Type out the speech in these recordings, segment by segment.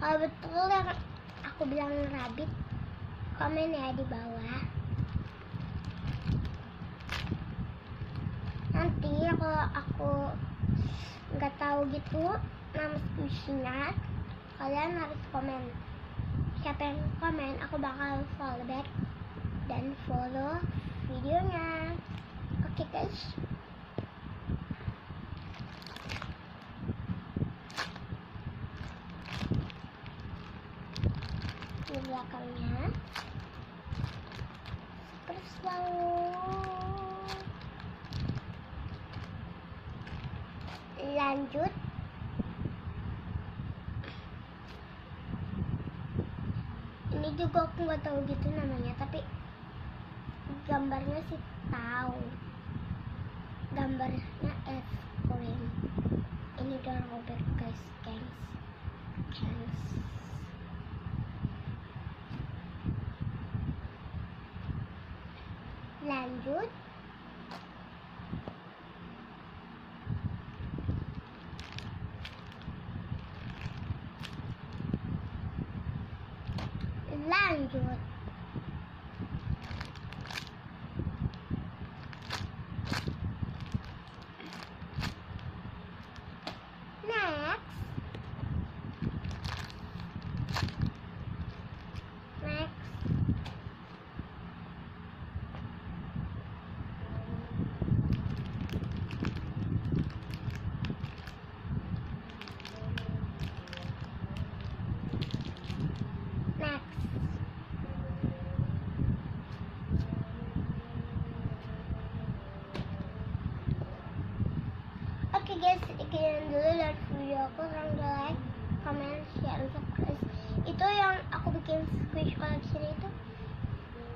Kalau betul yang aku bilang rabbit, komen ya di bawah. Nanti kalau aku nggak tahu gitu nama squishy-nya, kalian harus komen. Siapa yang komen, aku bakal follow back dan follow videonya. Oke guys. Di belakangnya seperti selalu. Lanjut. Ini juga aku nggak tahu gitu namanya, tapi gambarnya sih tahu. Gambarnya es krim. Ini udah robek guys, gengs. Lanjut. Lanjut. Next. Oke guys, sekian dulu dari video aku. Jangan like, comment, share, dan subscribe. Itu yang aku bikin squish collection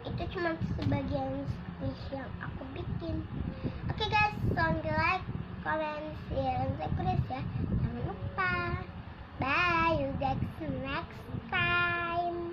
itu cuma sebagian squish yang aku bikin. Oke guys, jangan like, comment, share, dan subscribe ya. Jangan lupa. Bye, you guys next time.